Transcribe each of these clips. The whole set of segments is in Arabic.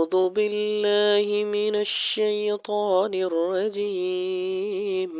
أعوذ بالله من الشيطان الرجيم.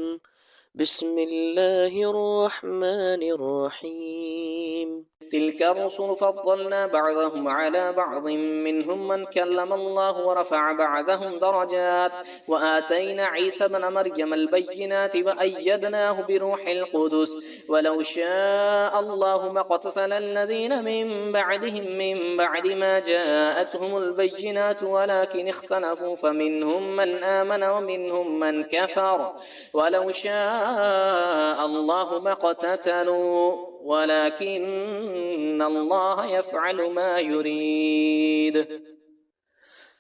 بسم الله الرحمن الرحيم. تلك الرسل فضلنا بعضهم على بعض منهم من كلم الله ورفع بعضهم درجات وآتينا عيسى بن مريم البينات وأيدناه بروح القدس ولو شاء الله ما اقتتل الذين من بعدهم من بعد ما جاءتهم البينات ولكن اختلفوا فمنهم من آمن ومنهم من كفر ولو شاء الله ما اقتتلوا ولكن الله يفعل ما يريد.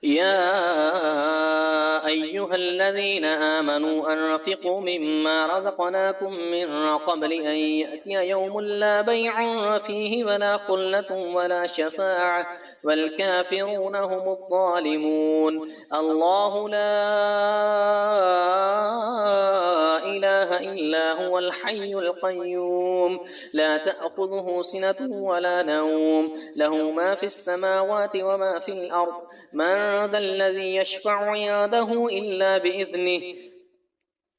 يا أيها الذين آمنوا أنفقوا مما رزقناكم من قبل أن يأتي يوم لا بيع فيه ولا خلة ولا شفاعة والكافرون هم الظالمون. الله لا إله إلا هو الحي القيوم لا تأخذه سنة ولا نوم له ما في السماوات وما في الأرض من ذا الذي يشفع عنده إلا بإذنه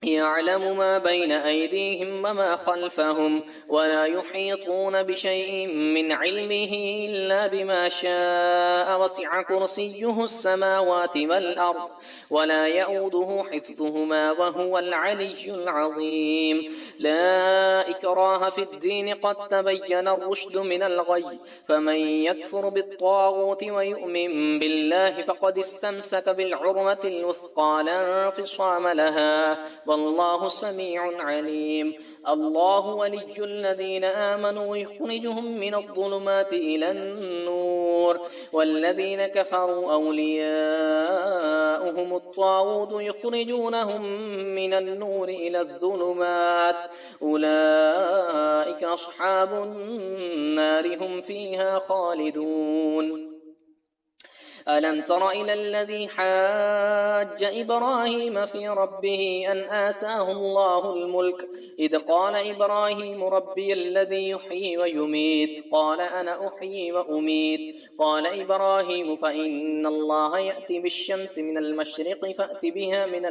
يعلم ما بين أيديهم وما خلفهم ولا يحيطون بشيء من علمه إلا بما شاء وسع كرسيه السماوات والأرض ولا يؤوده حفظهما وهو العلي العظيم. لا إكراه في الدين قد تبين الرشد من الغي فمن يكفر بالطاغوت ويؤمن بالله فقد استمسك بالعروة الوثقى لا انفصام لها والله سميع عليم. الله ولي الذين آمنوا يخرجهم من الظلمات إلى النور والذين كفروا أولياؤهم الطاغوت يخرجونهم من النور إلى الظلمات أولئك أصحاب النار هم فيها خالدون. ألم تر إلى الذي حاج إبراهيم في ربه أن آتاه الله الملك إذ قال إبراهيم ربي الذي يحيي ويميت قال أنا أحيي وأميت قال إبراهيم فإن الله يأتي بالشمس من المشرق فأت بها من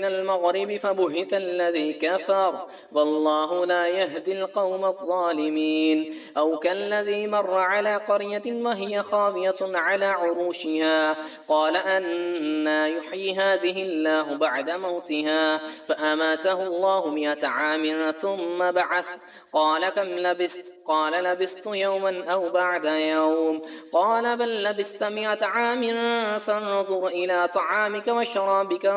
المغرب فبهت الذي كفر والله لا يهدي القوم الظالمين. أو كالذي مر على قرية وهي خاوية على عروشها قال أنى يحيي هذه الله بعد موتها فأماته الله 100 عام ثم بعث قال كم لبثت قال لبثت يوما أو بعد يوم قال بل لبثت 100 عام فانظر إلى طعامك وشرابك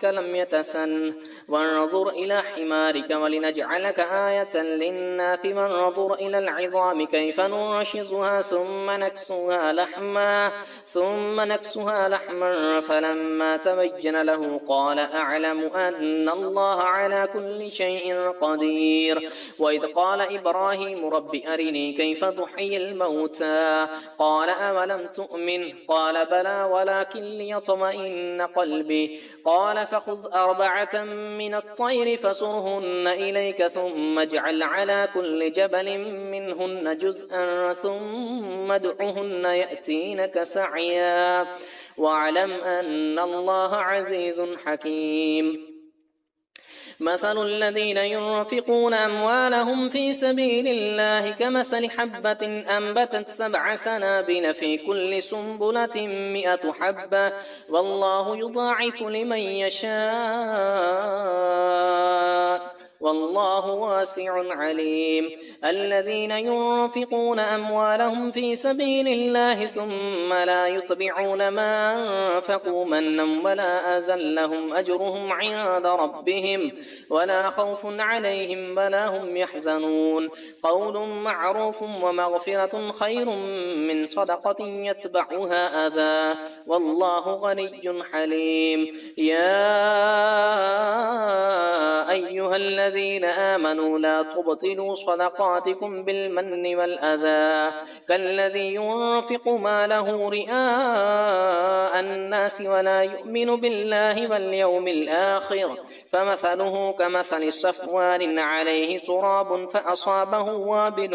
لم يتسن وانظر إلى حمارك ولنجعلك آية للناس وانظر إلى العظام كيف ننشزها ثم نكسها لحما فلما تبين له قال أعلم أن الله على كل شيء قدير. وإذ قال إبراهيم رب أرني كيف تحيي الموتى قال أولم تؤمن قال بلى ولكن ليطمئن قلبي قال فخذ 4 من الطير فصرهن إليك ثم اجعل على كل جبل منهن جزءا ثم ادعهن يأتينك سعيا واعلم أن الله عزيز حكيم. مثل الذين ينفقون أموالهم في سبيل الله كمثل حبة أنبتت 7 سنابل في كل سنبلة 100 حبة والله يضاعف لمن يشاء والله واسع عليم. الذين ينفقون أموالهم في سبيل الله ثم لا يتبعون ما أنفقوا منا ولا أذى لهم أجرهم عند ربهم ولا خوف عليهم ولا هم يحزنون. قول معروف ومغفرة خير من صدقة يتبعها أذى والله غني حليم. يا أيها الذين الذين آمنوا لا تبطلوا صدقاتكم بالمن والأذى كالذي ينفق ماله رئاء الناس ولا يؤمن بالله واليوم الآخر فمثله كمثل صفوان عليه تراب فأصابه وابل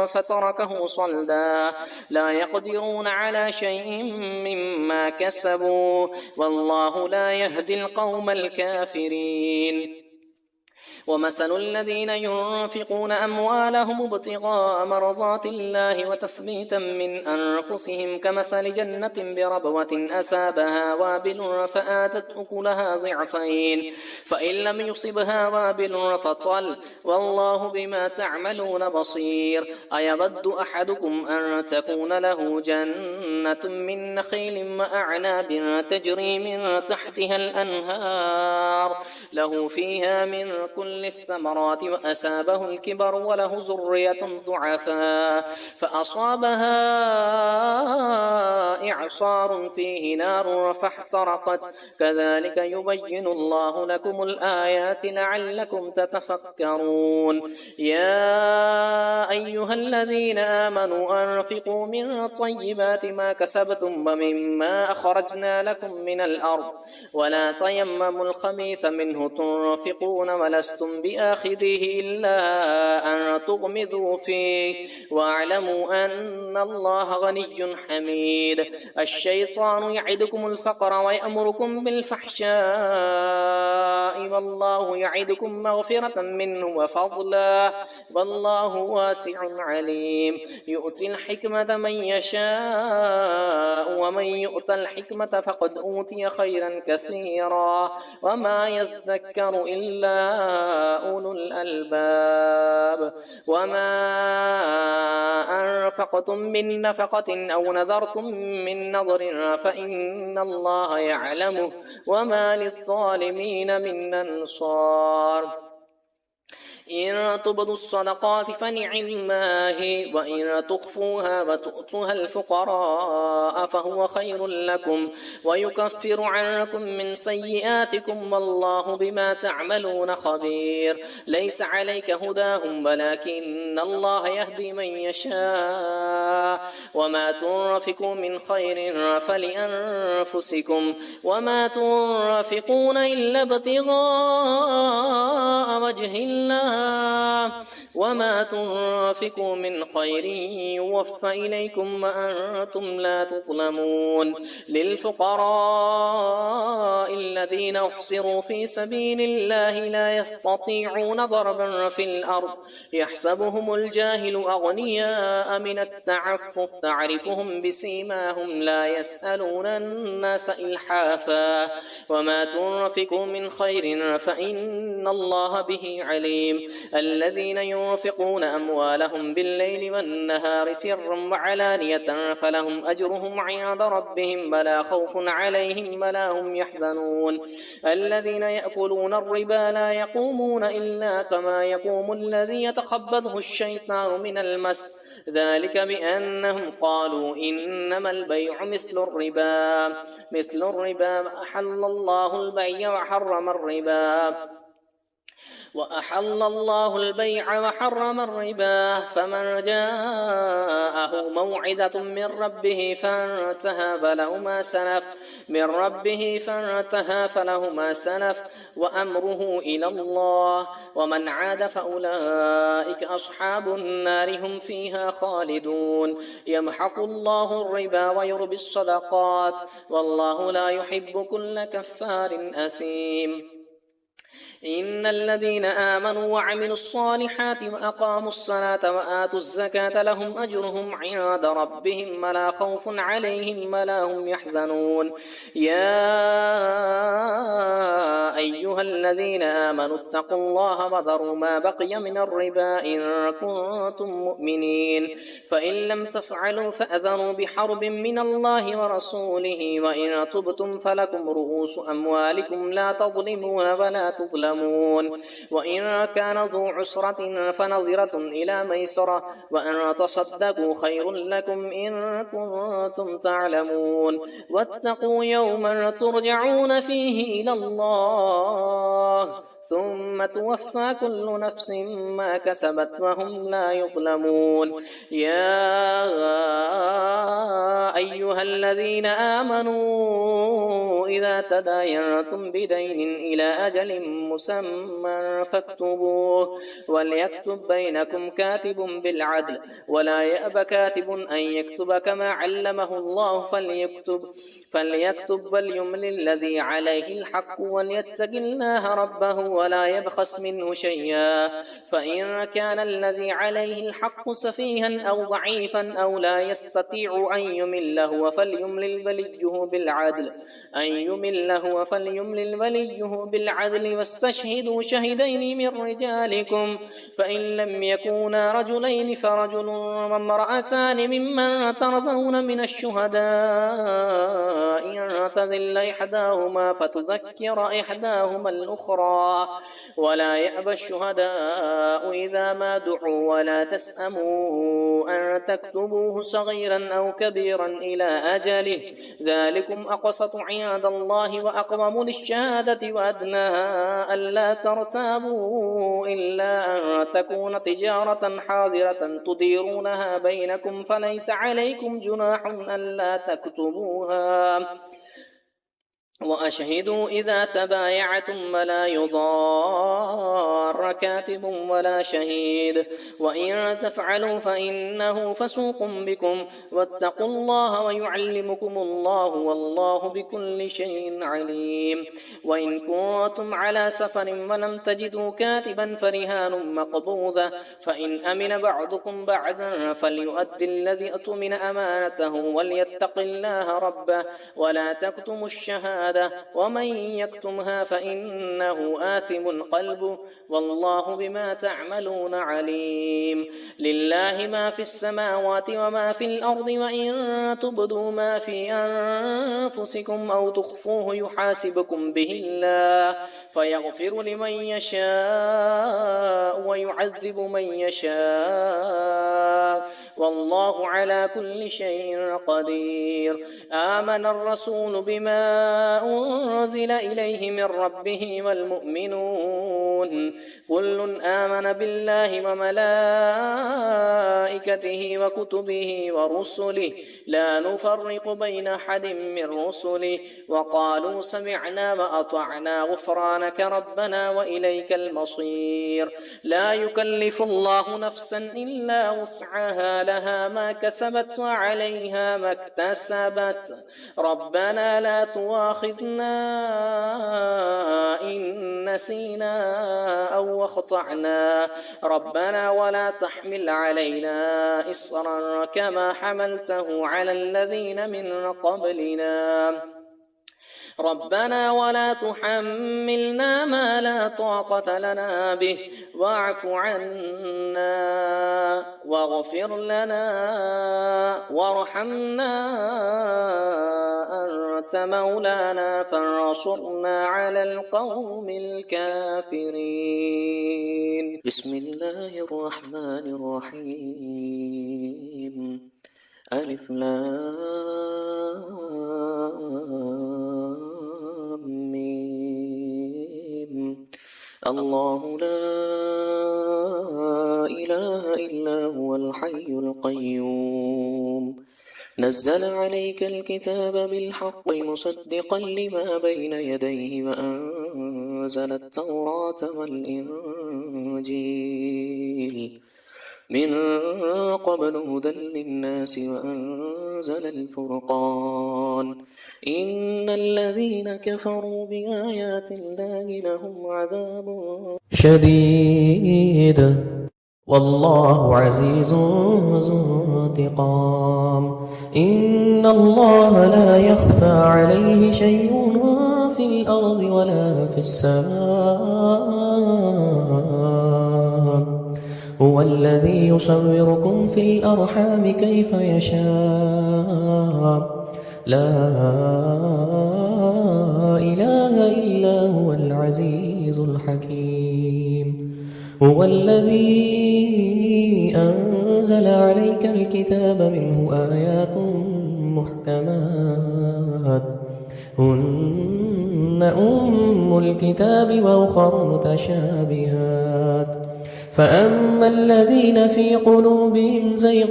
فتركه صلدا لا يقدرون على شيء مما كسبوا والله لا يهدي القوم الكافرين ومثل الذين ينفقون أموالهم ابتغاء مرضات الله وتثبيتا من أنفسهم كمثل جنة بربوة أصابها وابل فآتت أكلها ضعفين فإن لم يصبها وابل فطل والله بما تعملون بصير أيود أحدكم أن تكون له جنة من نخيل وأعناب تجري من تحتها الأنهار له فيها من كل الثمرات وأصابه الكبر وله ذرية ضعفاء فأصابها إعصار فيه نار فاحترقت كذلك يبين الله لكم الآيات لعلكم تتفكرون يا أيها الذين آمنوا أنفقوا من طيبات ما كسبتم ومما أخرجنا لكم من الأرض ولا تيمموا الخبيث منه تنفقون ولستم بآخذه إلا أن تغمضوا فيه واعلموا أن الله غني حميد الشيطان يعدكم الفقر ويأمركم بالفحشاء والله يعدكم مغفرة منه وفضلا والله واسع عليم يؤتي الحكمة من يشاء ومن يؤت الحكمة فقد أوتي خيرا كثيرا وما يذكر إلا أولو الألباب وما أنفقتم من نفقة أو نذرتم من نذر فإن الله يعلمه وما للظالمين من أنصار إن تبدوا الصدقات فنعما هي وإن تخفوها وتؤتوها الفقراء فهو خير لكم ويكفر عنكم من سيئاتكم والله بما تعملون خبير ليس عليك هداهم ولكن الله يهدي من يشاء وما تنفقوا من خير فلأنفسكم وما تنفقون إلا ابتغاء وجه الله وما تنفقوا من خير يوفى إليكم وأنتم لا تظلمون للفقراء الذين احصروا في سبيل الله لا يستطيعون ضربا في الأرض يحسبهم الجاهل أغنياء من التعفف تعرفهم بسيماهم لا يسألون الناس إلحافا وما تنفقوا من خير فإن الله به عليم الذين ينفقون أموالهم بالليل والنهار سرا وعلانية فلهم أجرهم عند ربهم ولا خوف عليهم ولا هم يحزنون الذين يأكلون الربا لا يقومون إلا كما يقوم الذي يتخبطه الشيطان من المس ذلك بأنهم قالوا إنما البيع مثل الربا أحل الله البيع وحرم الربا فمن جاءه موعظة من ربه فانتهى فله ما سلف وأمره إلى الله ومن عاد فأولئك أصحاب النار هم فيها خالدون يمحق الله الربا ويربي الصدقات والله لا يحب كل كفار أثيم إن الذين آمنوا وعملوا الصالحات وأقاموا الصلاة وآتوا الزكاة لهم أجرهم عند ربهم ولا خوف عليهم ولا هم يحزنون يا أيها الذين آمنوا اتقوا الله وذروا ما بقي من الربا إن كنتم مؤمنين فإن لم تفعلوا فأذنوا بحرب من الله ورسوله وإن تبتم فلكم رؤوس أموالكم لا تظلمون ولا تظلمون وإن كان ذو عسرة فنظرة إلى ميسرة وأن تصدقوا خير لكم إن كنتم تعلمون واتقوا يوما ترجعون فيه إلى الله ثم توفى كل نفس ما كسبت وهم لا يظلمون. يا أيها الذين آمنوا إذا تداينتم بدين إلى أجل مسمى فاكتبوه وليكتب بينكم كاتب بالعدل ولا يأب كاتب أن يكتب كما علمه الله فليكتب وليملل الذي عليه الحق وليتق الله ربه ولا يبخس منه شيئا، فإن كان الذي عليه الحق سفيها أو ضعيفا أو لا يستطيع أن يمل هو فليملل وليه بالعدل واستشهدوا شهدين من رجالكم، فإن لم يكونا رجلين فرجل وامرأتان ممن ترضون من الشهداء أن تضل إحداهما فتذكر إحداهما الأخرى، ولا يأبى الشهداء إذا ما دعوا ولا تسأموا أن تكتبوه صغيرا أو كبيرا إلى أجله، ذلكم أقسط عند الله وأقوم للشهادة وأدنى ألا ترتابوا إلا أن تكون تجارة حاضرة تديرونها بينكم فليس عليكم جناح ألا تكتبوها، وأشهدوا إذا تبايعتم ولا يضار كاتب ولا شهيد، وإن تفعلوا فإنه فسوق بكم واتقوا الله ويعلمكم الله والله بكل شيء عليم. وإن كنتم على سفر ولم تجدوا كاتبا فرهان مقبوضة، فإن أمن بعضكم بعضا فليؤدي الذي اؤتمن أمانته وليتق الله ربه ولا تكتموا الشهادة ومن يكتمها فإنه آثم قلبه والله بما تعملون عليم. لله ما في السماوات وما في الأرض، وإن تبدوا ما في أنفسكم أو تخفوه يحاسبكم به الله فيغفر لمن يشاء ويعذب من يشاء والله على كل شيء قدير. آمن الرسول بما أنزل إليه من ربه والمؤمنون كل آمن بالله وملائكته وكتبه ورسله لا نفرق بين أحد من رسله وقالوا سمعنا وأطعنا غفرانك ربنا وإليك المصير. لا يكلف الله نفسا إلا وسعها لها ما كسبت وعليها ما اكتسبت ربنا لا تؤاخذنا إن نسينا أو أخطأنا ربنا ولا تحمل علينا إصرا كما حملته على الذين من قبلنا ربنا ولا تحملنا ما لا طاقة لنا به واعف عنا واغفر لنا وارحمنا أنت مولانا فانصرنا على القوم الكافرين. بسم الله الرحمن الرحيم. ألف لام ميم. الله لا إله إلا هو الحي القيوم نزل عليك الكتاب بالحق مصدقا لما بين يديه وأنزل التوراة والإنجيل من قبل هدى للناس وأنزل الفرقان إن الذين كفروا بآيات الله لهم عذاب شديد والله عزيز ذو انتقام. إن الله لا يخفى عليه شيء في الأرض ولا في السماء هو الذي يصوركم في الأرحام كيف يشاء لا إله إلا هو العزيز الحكيم. هو الذي أنزل عليك الكتاب منه آيات محكمات هن أم الكتاب وأخر متشابهات فأما الذين في قلوبهم زيغ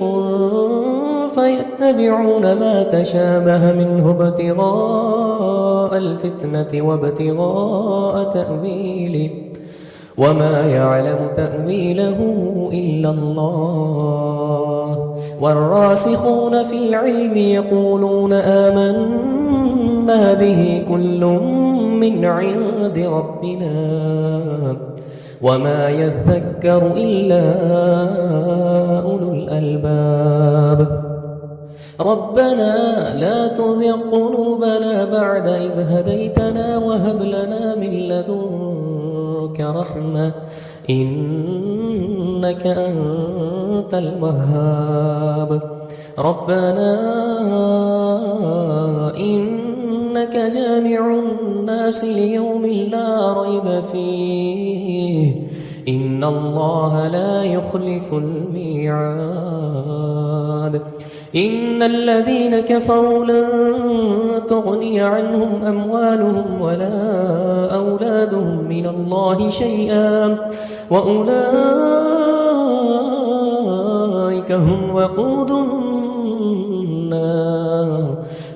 فيتبعون ما تشابه منه ابتغاء الفتنة وابتغاء تأويله وما يعلم تأويله إلا الله والراسخون في العلم يقولون آمنا به كل من عند ربنا وما يذكر إلا أولو الألباب ربنا لا تزغ قلوبنا بعد إذ هديتنا وهب لنا من لدنك رحمة إنك أنت الوهاب ربنا إنك جامع الناس ليوم لا ريب فيه إن الله لا يخلف الميعاد إن الذين كفروا لن تغني عنهم أموالهم ولا أولادهم من الله شيئا وأولئك هم وقود النار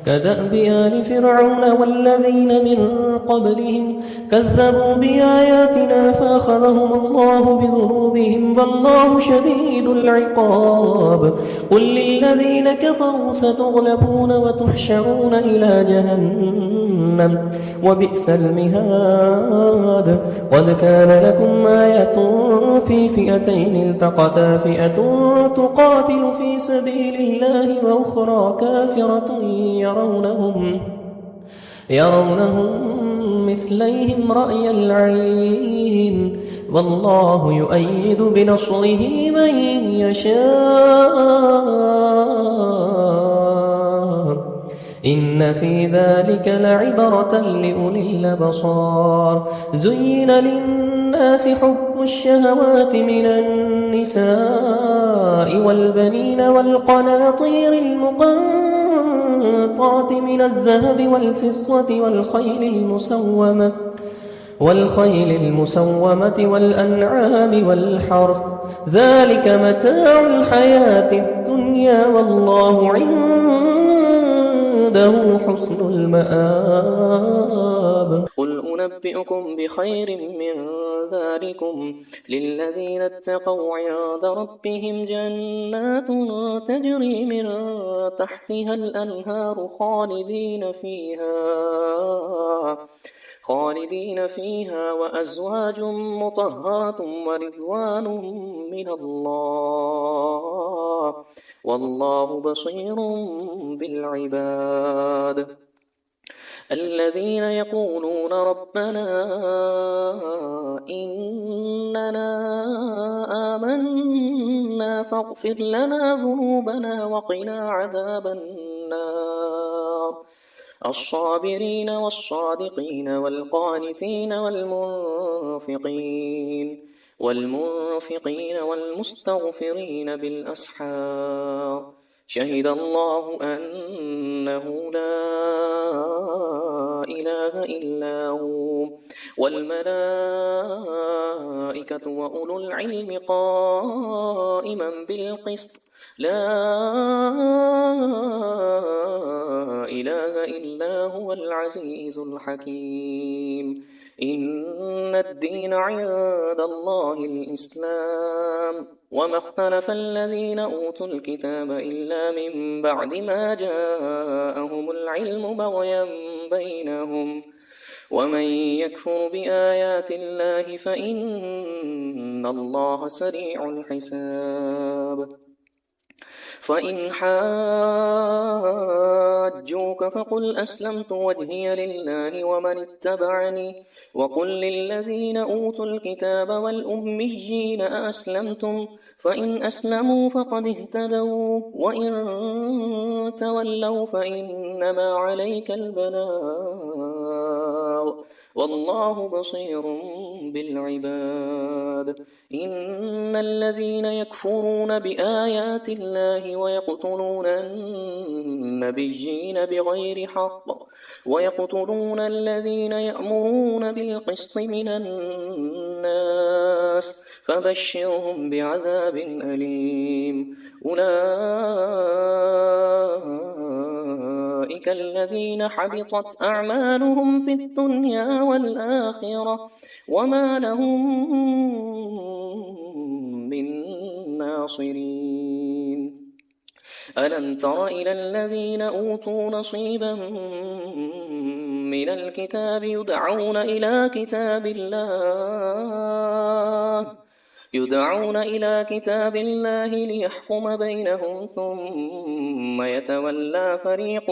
كدأب آل فرعون والذين من قبلهم كذبوا بآياتنا فأخذهم الله بذنوبهم والله شديد العقاب قل للذين كفروا ستغلبون وتحشرون إلى جهنم وبئس المهاد قد كان لكم آية في فئتين التقتا فئة تقاتل في سبيل الله وأخرى كافرة يرونهم مثليهم رأي العين والله يؤيد بنصره من يشاء إن في ذلك لعبرة لأولي الأبصار زين للناس حب الشهوات من النساء والبنين والقناطير المقنطرة من الذهب والفضة والخيل المسومة والأنعام والحرث ذلك متاع الحياة الدنيا والله عنده حسن المآب قل أنبئكم بخير من ذلكم للذين اتقوا عند ربهم جنات تجري من تحتها الأنهار خالدين فيها وأزواج مطهرة ورضوان من الله والله بصير بالعباد الذين يقولون ربنا إننا آمنا فاغفر لنا ذنوبنا وقنا عذاب النار الصابرين والصادقين والقانتين والمنفقين والمستغفرين بالأسحار شهد الله أنه لا إله إلا هو والملائكة وأولو العلم قائما بالقسط لا إله إلا هو العزيز الحكيم إن الدين عند الله الإسلام وما اختلف الذين أوتوا الكتاب إلا من بعد ما جاءهم العلم بغيا بينهم ومن يكفر بآيات الله فإن الله سريع الحساب فإن حاجوك فقل أسلمت وجهي لله ومن اتبعني وقل للذين أوتوا الكتاب والأميين أأسلمتم فإن أسلموا فقد اهتدوا وإن تولوا فإنما عليك البلاغ الأبصار والله بصير بالعباد. إن الذين يكفرون بآيات الله ويقتلون النبيين بغير حق ويقتلون الذين يأمرون بالقسط من الناس فبشرهم بعذاب أليم. أولئك الذين حبطت أعمالهم في الدنيا والآخرة وما لهم من ناصرين. ألم تر إلى الذين أوتوا نصيبا من الكتاب يدعون إلى كتاب الله ليحكم بينهم ثم يتولى فريق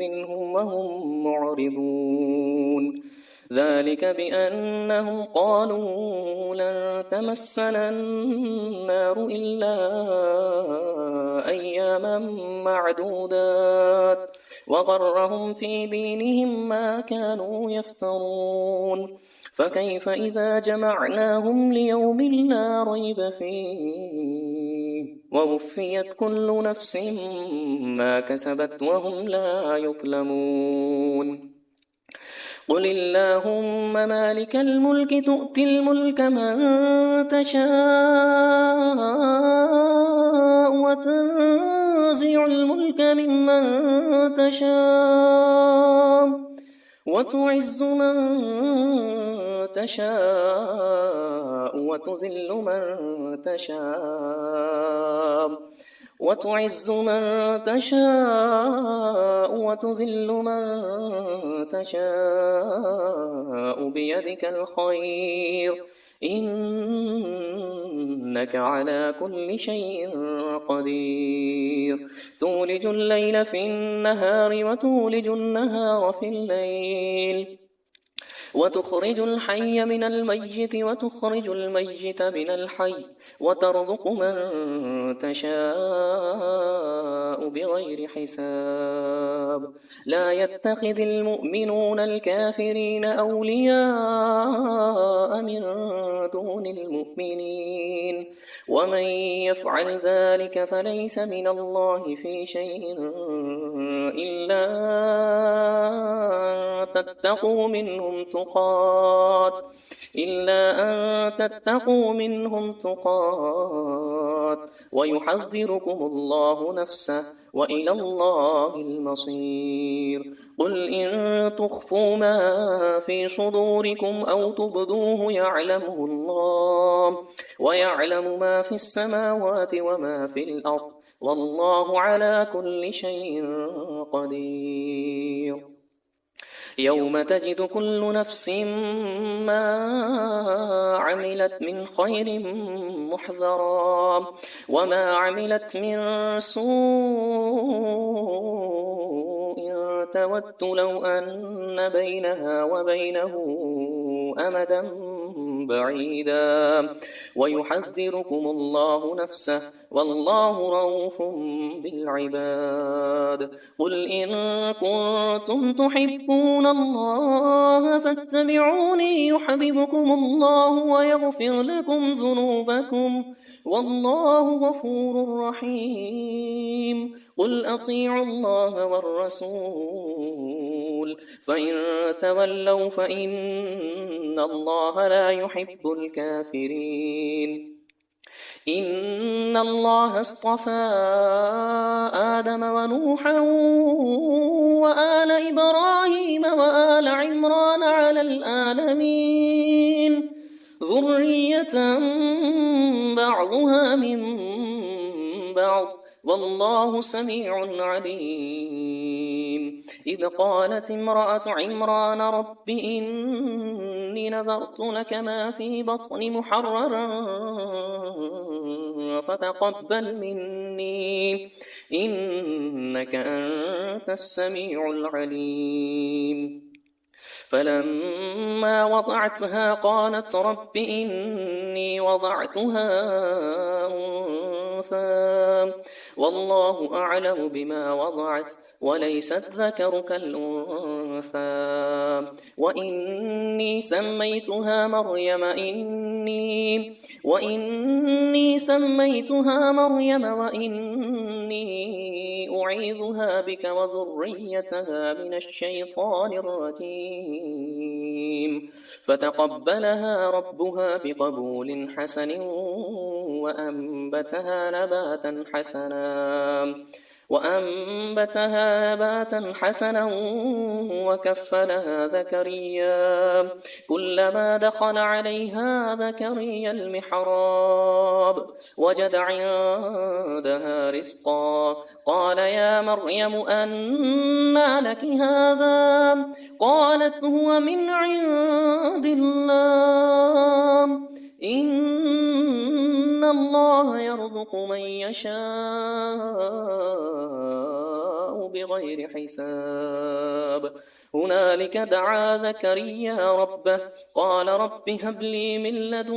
منهم وهم معرضون. ذلك بأنهم قالوا لن تمسنا النار إلا أياما معدودات وغرهم في دينهم ما كانوا يفترون. فكيف إذا جمعناهم ليوم لا ريب فيه ووفيت كل نفس ما كسبت وهم لا يظلمون. قل اللهم مالك الملك تؤتي الملك من تشاء وتنزع الملك ممن تشاء وتعز من تشاء وتذل من تشاء وتعز من تشاء وتذل من تشاء بيدك الخير إنك على كل شيء قدير. تولج الليل في النهار وتولج النهار في الليل وتخرج الحي من الميت وتخرج الميت من الحي وترزق من تشاء بغير حساب. لا يتخذ المؤمنون الكافرين أولياء من دون المؤمنين ومن يفعل ذلك فليس من الله في شيء إلا أن تتقوا منهم تقات ويحذركم الله نفسه وإلى الله المصير. قل إن تخفوا ما في صدوركم أو تبدوه يعلمه الله ويعلم ما في السماوات وما في الأرض والله على كل شيء قدير. يوم تجد كل نفس ما عملت من خير محضرا وما عملت من سوء تود لو أن بينها وبينه أمدا بعيدا ويحذركم الله نفسه والله رؤوف بالعباد. قل إن كنتم تحبون الله فاتبعوني يحببكم الله ويغفر لكم ذنوبكم والله غفور رحيم. قل أطيعوا الله والرسول فإن تولوا فإن الله لا يحب الكافرين. إن الله اصطفى آدم ونوحا وآل إبراهيم وآل عمران على العالمين ذرية بعضها من بعض والله سميع عليم. إذ قالت امرأة عمران رب إني نذرت لك ما في بطني محررا فتقبل مني إنك أنت السميع العليم. فلما وضعتها قالت رب إني وضعتها أنثى والله أعلم بما وضعت وليس الذكر كالأنثى وإني سميتها مريم وإني أعيذها بك وذريتها من الشيطان الرجيم فتقبلها ربها بقبول حسن وأنبتها نباتا حسنا وكفلها زكريا كلما دخل عليها زكريا المحراب وجد عندها رزقا قال يا مريم أنى لك هذا قالت هو من عند الله إن الله يرزق من يشاء بغير حساب هنالك دعا زكريا ربه قال رب هب لي من لدنك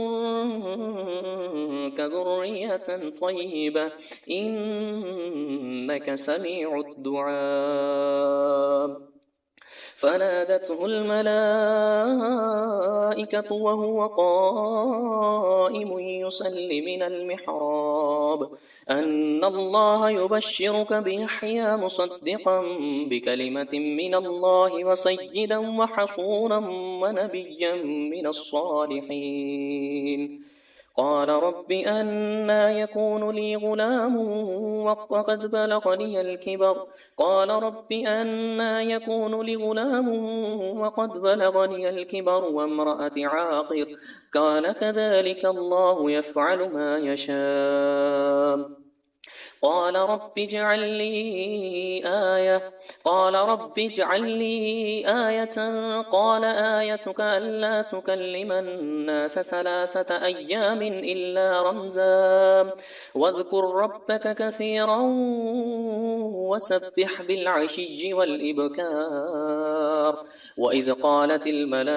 ذرية طيبة إنك سميع الدعاء فنادته الملائكة وهو قائم يصلي من المحراب أن الله يبشرك بيحيى مصدقا بكلمة من الله وسيدا وحصورا ونبيا من الصالحين قال رب أنى يكون لي غلام وقد بلغني الكبر قال رب أنى يكون لي غلام وقد بلغني الكبر وامرأتي عاقر قال كذلك الله يفعل ما يشاء قال رب اجعل لي آية قال آيتك ألا تكلم الناس 3 أيام إلا رمزا واذكر ربك كثيرا وسبح بالعشي والإبكار وإذ قالت الملائكة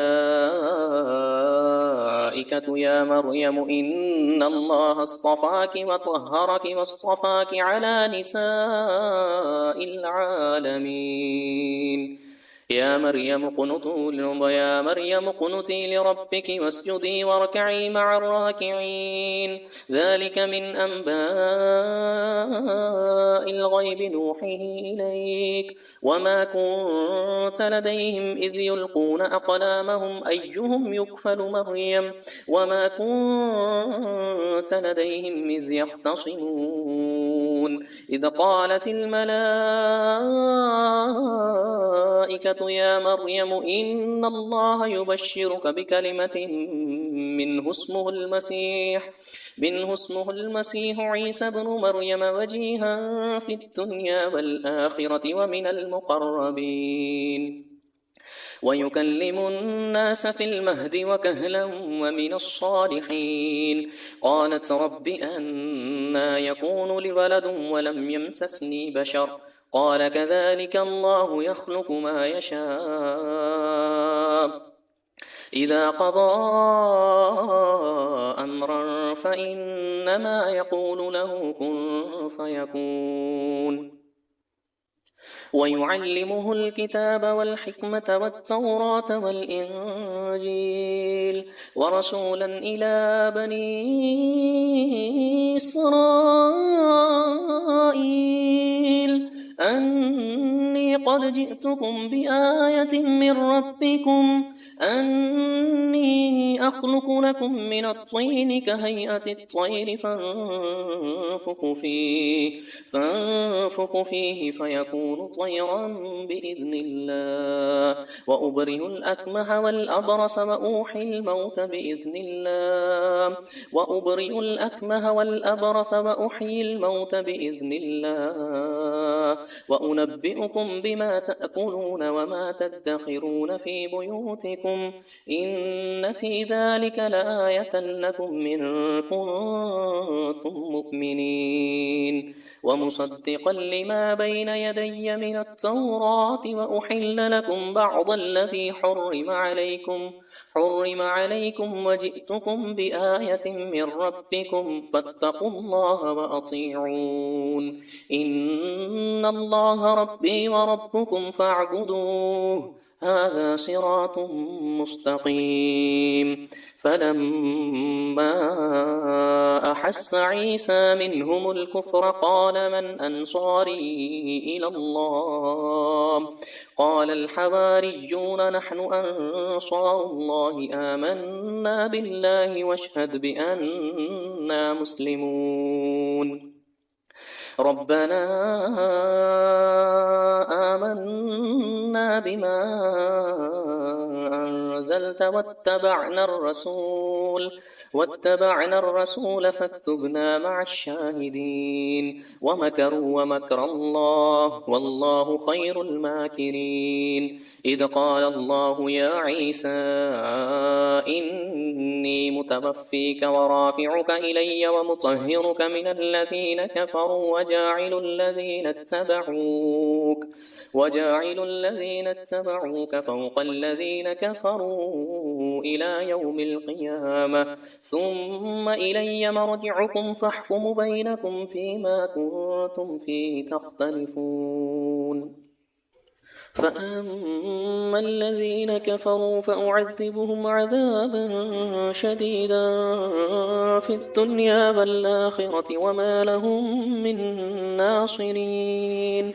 يا مريم إن الله اصطفاك وطهرك واصطفاك على نساء العالمين يا مريم اقنتي لربك واسجدي واركعي مع الراكعين ذلك من أنباء الغيب نوحيه إليك وما كنت لديهم إذ يلقون أقلامهم أيهم يكفل مريم وما كنت لديهم إذ يختصمون إذ قالت الملائكة يا مريم إن الله يبشرك بكلمة منه اسمه المسيح عيسى بن مريم وجيها في الدنيا والآخرة ومن المقربين ويكلم الناس في المهد وكهلا ومن الصالحين قالت رب أنى يكون لي ولد ولم يمسسني بشر قال كذلك الله يخلق ما يشاء إذا قضى أمرا فإنما يقول له كن فيكون ويعلمه الكتاب والحكمة والتوراة والإنجيل ورسولا إلى بني إسرائيل أني قد جئتكم بآية من ربكم أني أخلق لكم من الطين كهيئة الطير فانفخ فيه فيكون طيرا بإذن الله وأبرئ الأكمه والأبرص وأحيي الموت بإذن الله وأنبئكم بما تأكلون وما تدخرون في بيوتكم إن في ذلك لآية لكم إن كنتم مؤمنين ومصدقا لما بين يدي من التوراة وأحل لكم بعض الذي حرم عليكم وجئتكم بآية من ربكم فاتقوا الله وأطيعون إن الله ربي وربكم فاعبدوه هذا صراط مستقيم. فلما أحس عيسى منهم الكفر قال من أنصاري إلى الله قال الحواريون نحن أنصار الله آمنا بالله واشهد بأننا مسلمون. ربنا آمنا بما أنزلت واتبعنا الرسول فاكتبنا مع الشاهدين. ومكروا ومكر الله والله خير الماكرين. إذ قال الله يا عيسى إني متوفيك ورافعك إلي ومطهرك من الذين كفروا وجاعل الذين اتبعوك فوق الذين كفروا إلى يوم القيامة ثم إلي مرجعكم فاحكم بينكم فيما كنتم فيه تختلفون. فأما الذين كفروا فأعذبهم عذابا شديدا في الدنيا والآخرة وما لهم من ناصرين.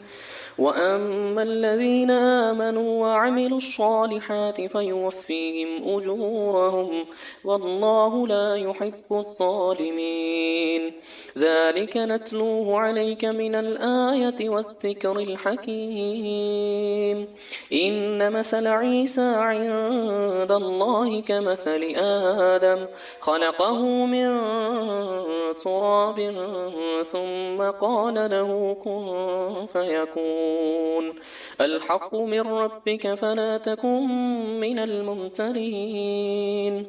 وأما الذين آمنوا وعملوا الصالحات فيوفيهم أجورهم والله لا يحب الظالمين. ذلك نتلوه عليك من الآية والذكر الحكيم. إن مثل عيسى عند الله كمثل آدم خلقه من تراب ثم قال له كن فيكون. الحق من ربك فلا تكن من الممترين.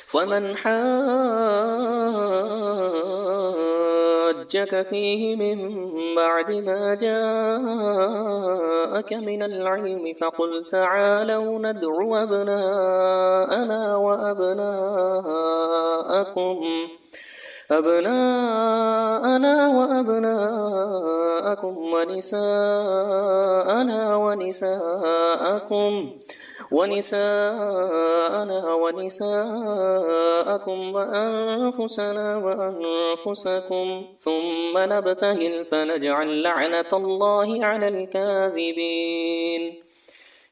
فمن حاجك فيه من بعد ما جاءك من العلم فقل تعالوا ندعو أبناءنا وأبناءكم ونساءنا ونساءكم وأنفسنا وأنفسكم ثم نبتهل فنجعل لعنة الله على الكاذبين.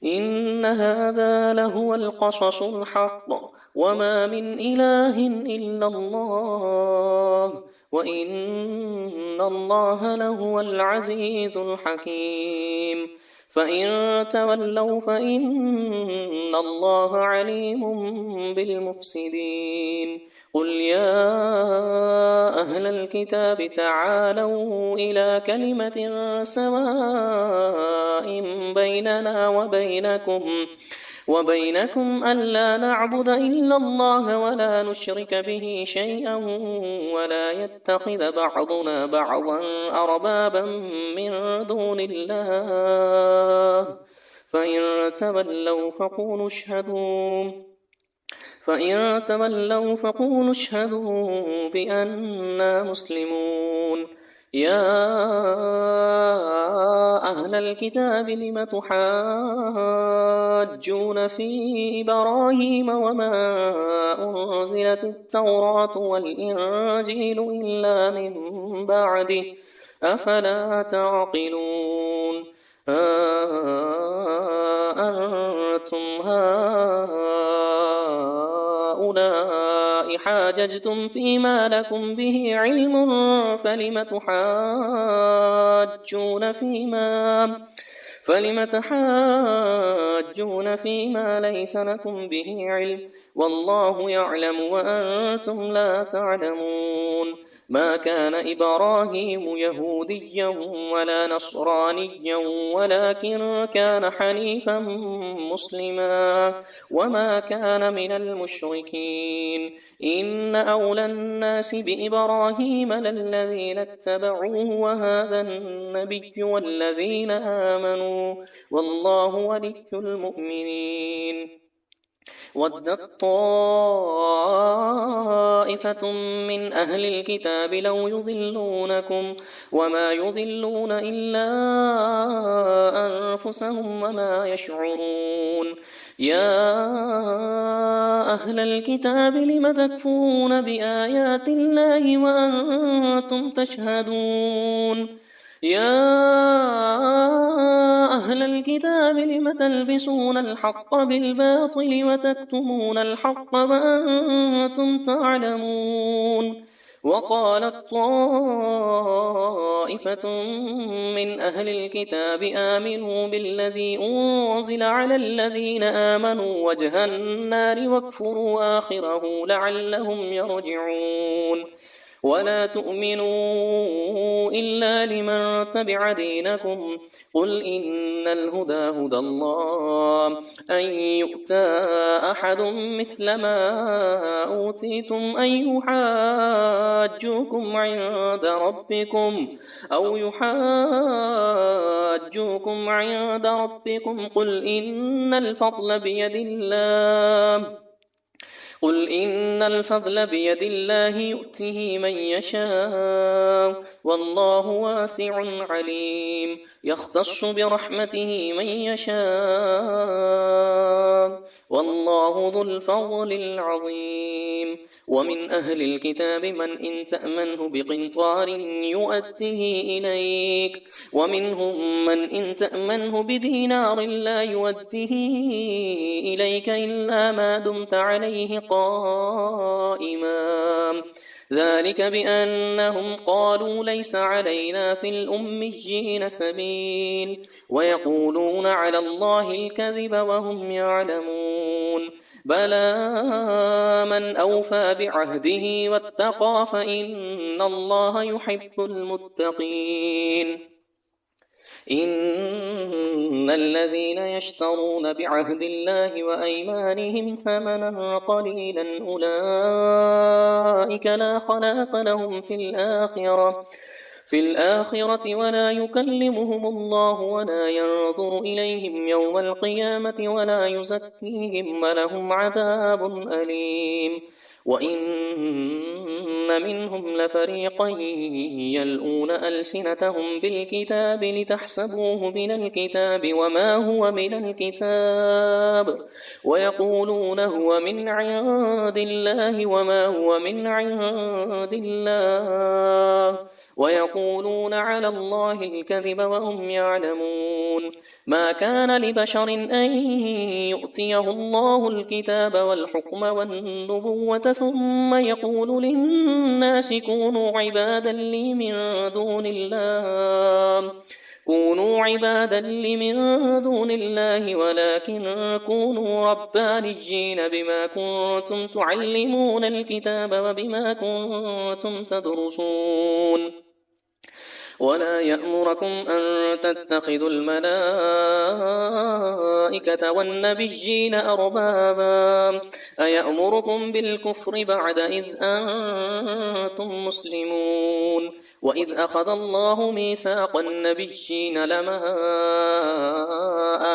إن هذا لهو القصص الحق وما من إله إلا الله وإن الله لهو العزيز الحكيم. فإن تولوا فإن الله عليم بالمفسدين. قل يا أهل الكتاب تعالوا إلى كلمة سواء بيننا وبينكم ألا نعبد إلا الله ولا نشرك به شيئا ولا يتخذ بعضنا بعضا أربابا من دون الله فإن تولوا فقولوا اشهدوا بأننا مسلمون. يا أهل الكتاب لم تحاجون في إبراهيم وما أنزلت التوراة والإنجيل إلا من بعده أفلا تعقلون. أنتم هؤلاء حاججتم فيما لكم به علم فلم تحاجون فيما ليس لكم به علم والله يعلم وأنتم لا تعلمون. ما كان إبراهيم يهوديا ولا نصرانيا ولكن كان حنيفا مسلما وما كان من المشركين. إن أولى الناس بإبراهيم للذين اتبعوه وهذا النبي والذين آمنوا والله ولي المؤمنين. ودت طائفة من أهل الكتاب لو يضلونكم وما يضلون إلا أنفسهم وما يشعرون. يا أهل الكتاب لم تكفرون بآيات الله وأنتم تشهدون. يا أهل الكتاب لم تلبسون الحق بالباطل وتكتمون الحق وأنتم تعلمون. وقالت طائفة من أهل الكتاب آمنوا بالذي أنزل على الذين آمنوا وجه النار واكفروا آخره لعلهم يرجعون. ولا تؤمنوا إلا لمن تبع دينكم قل إن الهدى هدى الله أن يؤتى أحد مثل ما أوتيتم أو يحاجوكم عند ربكم قل إن الفضل بيد الله يؤته من يشاء والله واسع عليم. يختص برحمته من يشاء والله ذو الفضل العظيم. ومن أهل الكتاب من إن تأمنه بقنطار يؤده إليك ومنهم من إن تأمنه بدينار لا يؤده إليك إلا ما دمت عليه قائما. ذلك بأنهم قالوا ليس علينا في الأميين سبيل ويقولون على الله الكذب وهم يعلمون. بلى من أوفى بعهده واتقى فإن الله يحب المتقين. إن الذين يشترون بعهد الله وأيمانهم ثمنا قليلا أولئك لا خلاق لهم في الآخرة ولا يكلمهم الله ولا ينظر إليهم يوم القيامة ولا يزكيهم ولهم عذاب أليم. وإن منهم لفريقا يلؤون ألسنتهم بالكتاب لتحسبوه من الكتاب وما هو من الكتاب ويقولون هو من عند الله وما هو من عند الله ويقولون على الله الكذب وهم يعلمون. ما كان لبشر أن يؤتيه الله الكتاب والحكم والنبوة ثم يقول للناس كونوا عبادا لي من دون الله ولكن كونوا ربانيين بما كنتم تعلمون الكتاب وبما كنتم تدرسون. ولا يأمركم أن تتخذوا الملائكة والنبيين أربابا أيأمركم بالكفر بعد إذ أنتم مسلمون. وإذ أخذ الله ميثاق النبيين لما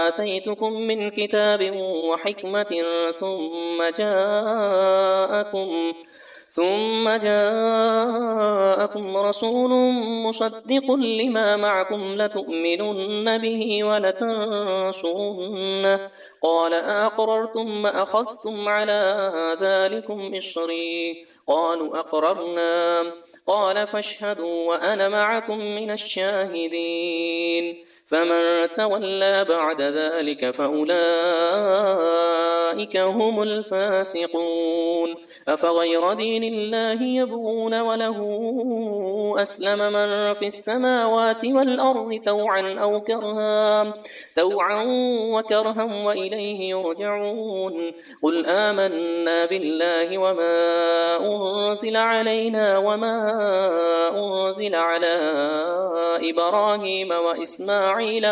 آتيتكم من كتاب وحكمة ثم جاءكم رسول مصدق لما معكم لتؤمنن به ولتنصرنه قال أقررتم وأخذتم على ذلكم إصري قالوا أقررنا قال فاشهدوا وأنا معكم من الشاهدين. فمن تولى بعد ذلك فأولئك هم الفاسقون. أفغير دين الله يبغون وله أسلم من في السماوات والأرض طوعا وكرها وإليه يرجعون قل آمنا بالله وما أنزل علينا وما أنزل على إبراهيم وإسماعيل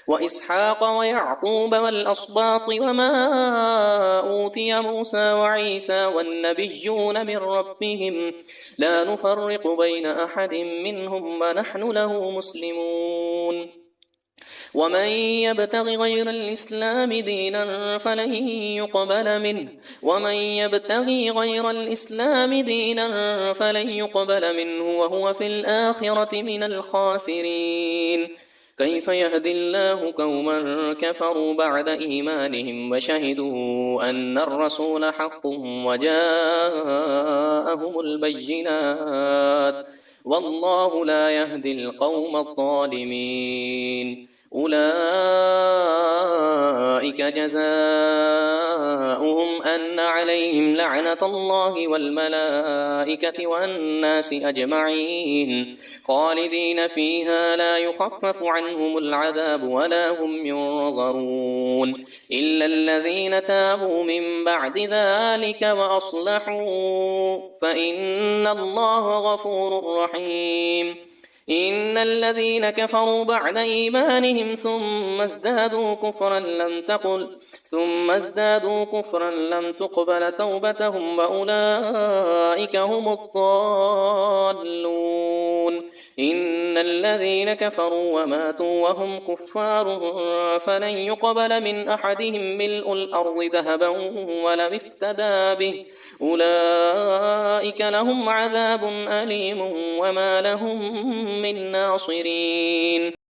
وإسحاق ويعقوب والأسباط وما أوتي موسى وعيسى والنبيون من ربهم لا نفرق بين أحد منهم ونحن له مسلمون ومن يبتغ غير الإسلام دينا فلن يقبل منه وهو في الآخرة من الخاسرين كيف يهدي الله قوما كفروا بعد إيمانهم وشهدوا أن الرسول حق وجاءهم البينات والله لا يهدي القوم الظالمين أولئك جزاؤهم أن عليهم لعنة الله والملائكة والناس أجمعين خالدين فيها لا يخفف عنهم العذاب ولا هم ينظرون إلا الذين تابوا من بعد ذلك وأصلحوا فإن الله غفور رحيم إن الذين كفروا بعد إيمانهم ثم ازدادوا كفرا لم تقبل توبتهم وأولئك هم الضالون إن الذين كفروا وماتوا وهم كفار فلن يقبل من أحدهم ملء الأرض ذهبا ولو افتدى به أولئك لهم عذاب أليم وما لهم من ناصرين